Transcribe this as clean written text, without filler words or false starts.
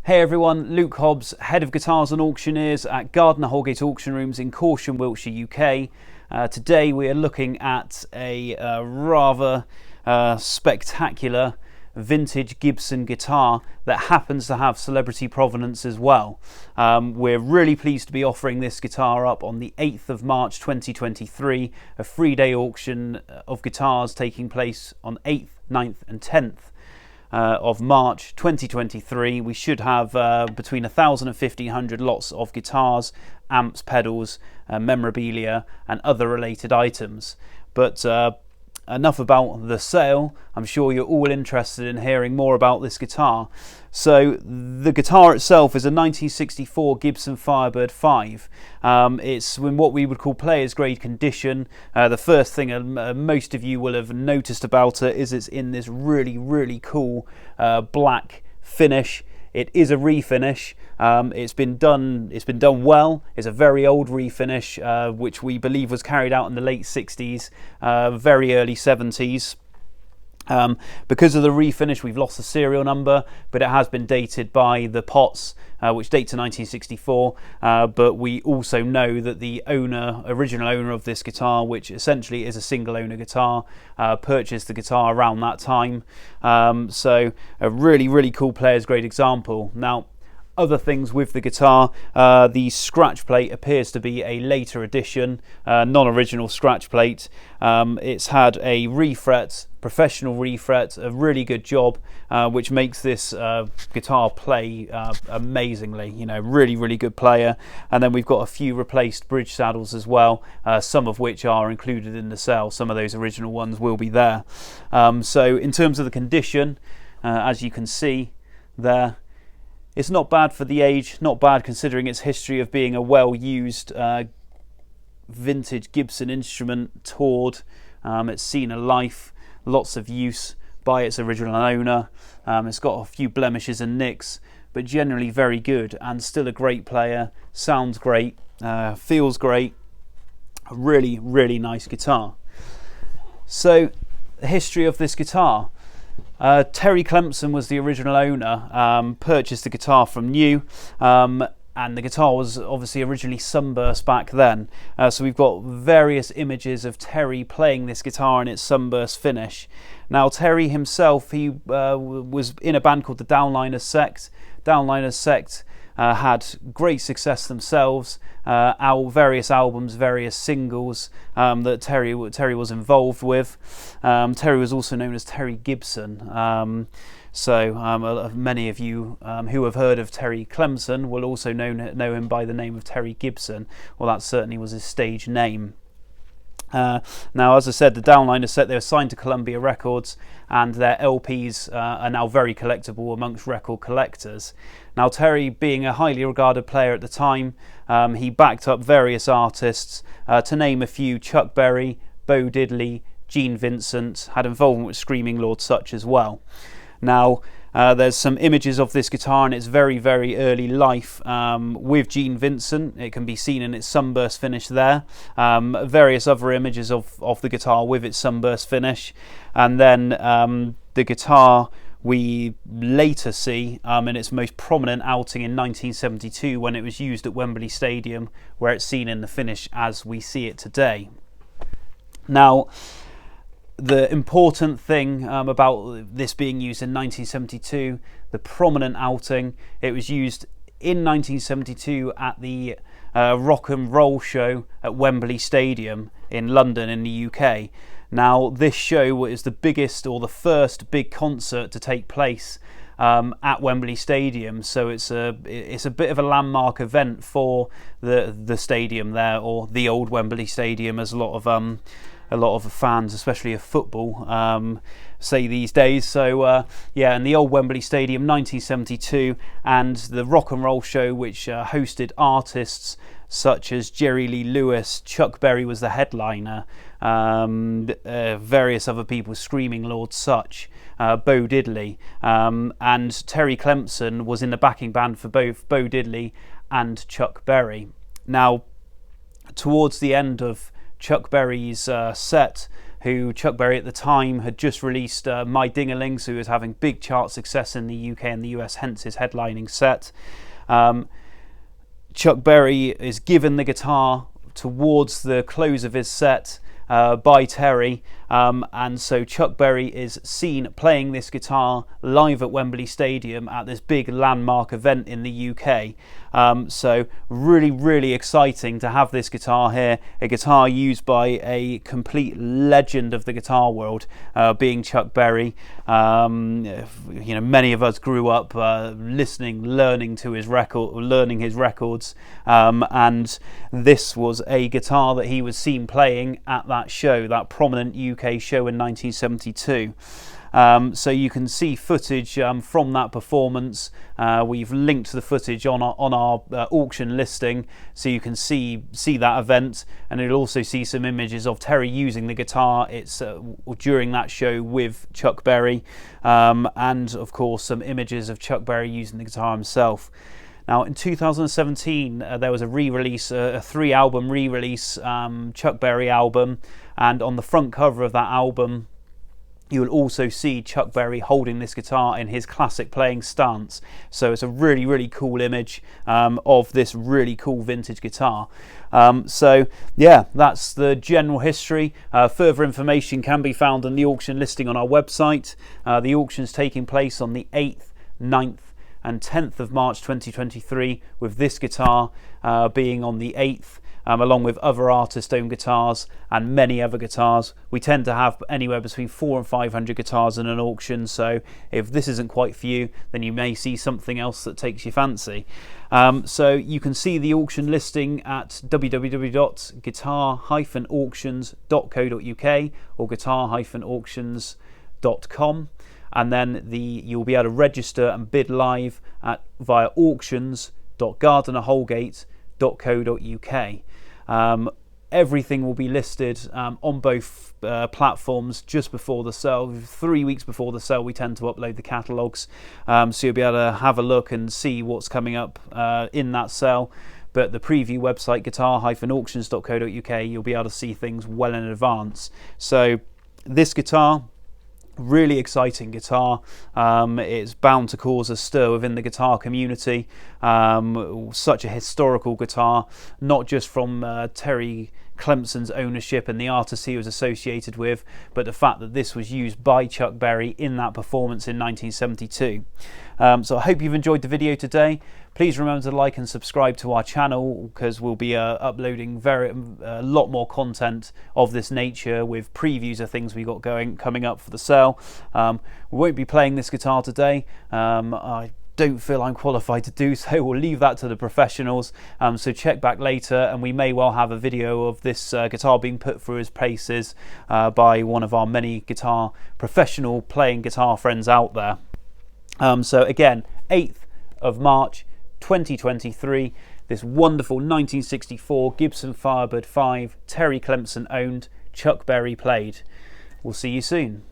Hey everyone, Luke Hobbs, Head of Guitars and Auctioneers at Gardiner Houlgate Auction Rooms in Corsham, Wiltshire, UK. Today we are looking at a rather spectacular vintage Gibson guitar that happens to have celebrity provenance as well. We're really pleased to be offering this guitar up on the 8th of March 2023, a 3-day auction of guitars taking place on 8th, 9th and 10th. Of March 2023. We should have between 1,000 and 1,500 lots of guitars, amps, pedals, memorabilia and other related items. But enough about the sale. I'm sure you're all interested in hearing more about this guitar. So the guitar itself is a 1964 Gibson Firebird V. It's in what we would call player's grade condition. The first thing most of you will have noticed about it is it's in this really cool black finish. It is a refinish. It's been done well. It's a very old refinish, which we believe was carried out in the late 60s, very early 70s. Because of the refinish, we've lost the serial number, but it has been dated by the pots, which date to 1964. But we also know that the original owner of this guitar, which essentially is a single owner guitar, purchased the guitar around that time. So a really cool player's grade example. Now, other things with the guitar, the scratch plate appears to be a later addition, non-original scratch plate. It's had a refret, professional refret, a really good job, which makes this guitar play amazingly. You know, really good player. And then we've got a few replaced bridge saddles as well, some of which are included in the sale. Some of those original ones will be there. So in terms of the condition, as you can see there, it's not bad for the age, not bad considering its history of being a well-used vintage Gibson instrument, toured. It's seen a life, lots of use by its original owner. It's got a few blemishes and nicks, but generally very good and still a great player. Sounds great, feels great. A really nice guitar. So, the history of this guitar. Terry Clemson was the original owner, purchased the guitar from new, and the guitar was obviously originally sunburst back then. So we've got various images of Terry playing this guitar in its sunburst finish. Now Terry himself, he was in a band called the Downliners Sect. Downliners Sect had great success themselves, various albums, various singles that Terry was involved with. Terry was also known as Terry Gibson. So many of you who have heard of Terry Clemson will also know him by the name of Terry Gibson. Well, that certainly was his stage name. Now, as I said, the Downliners Sect, they were signed to Columbia Records, and their LPs are now very collectible amongst record collectors. Now, Terry, being a highly regarded player at the time, he backed up various artists, to name a few: Chuck Berry, Bo Diddley, Gene Vincent, had involvement with Screaming Lord Sutch as well. Now, there's some images of this guitar in its very early life with Gene Vincent. It can be seen in its sunburst finish there. Various other images of the guitar with its sunburst finish. And then the guitar we later see in its most prominent outing in 1972 when it was used at Wembley Stadium, where it's seen in the finish as we see it today. Now, the important thing about this being used in 1972, the prominent outing, it was used in 1972 at the Rock and Roll show at Wembley Stadium in London in the UK. Now, this show is the biggest, or the first big concert to take place at Wembley Stadium, so it's a bit of a landmark event for the stadium there, or the old Wembley Stadium, as a lot of fans, especially of football, say these days. So yeah, in the old Wembley Stadium, 1972, and the Rock and Roll show, which hosted artists such as Jerry Lee Lewis. Chuck Berry was the headliner, various other people, Screaming Lord Sutch, Bo Diddley, and Terry Clemson was in the backing band for both Bo Diddley and Chuck Berry. Now, towards the end of Chuck Berry's set, who Chuck Berry at the time had just released My Ding-a-Ling, so he was having big chart success in the UK and the US, hence his headlining set. Chuck Berry is given the guitar towards the close of his set by Terry, and so Chuck Berry is seen playing this guitar live at Wembley Stadium at this big landmark event in the UK. So really exciting to have this guitar here, a guitar used by a complete legend of the guitar world, being Chuck Berry. Many of us grew up learning his records, and this was a guitar that he was seen playing at that show, that prominent UK show in 1972. So you can see footage from that performance. We've linked the footage on our auction listing, so you can see that event, and you'll also see some images of Terry using the guitar during that show with Chuck Berry, and of course some images of Chuck Berry using the guitar himself. Now, in 2017, there was a re-release, a 3-album re-release, Chuck Berry album, and on the front cover of that album, you will also see Chuck Berry holding this guitar in his classic playing stance. So it's a really cool image of this really cool vintage guitar. So yeah, that's the general history. Further information can be found on the auction listing on our website. The auction's taking place on the 8th, 9th, and 10th of March 2023, with this guitar being on the 8th, along with other artist-owned guitars and many other guitars. We tend to have anywhere between 400 and 500 guitars in an auction, so if this isn't quite for you, then you may see something else that takes your fancy. So you can see the auction listing at www.guitar-auctions.co.uk or guitar-auctions.com. And then you'll be able to register and bid live via auctions.gardiner-houlgate.co.uk. Everything will be listed on both platforms just before the sale. 3 weeks before the sale, we tend to upload the catalogues, so you'll be able to have a look and see what's coming up in that sale. But the preview website, guitar-auctions.co.uk, you'll be able to see things well in advance. So this guitar, really exciting guitar. It's bound to cause a stir within the guitar community. Such a historical guitar, not just from Terry Clemson's ownership and the artists he was associated with, but the fact that this was used by Chuck Berry in that performance in 1972. So I hope you've enjoyed the video today. Please remember to like and subscribe to our channel, because we'll be uploading a lot more content of this nature, with previews of things we got coming up for the sale. We won't be playing this guitar today. I don't feel I'm qualified to do so. We'll leave that to the professionals, so check back later and we may well have a video of this guitar being put through its paces by one of our many professional playing guitar friends out there. So again, 8th of March 2023, this wonderful 1964 Gibson Firebird V, Terry Clemson owned, Chuck Berry played. We'll see you soon.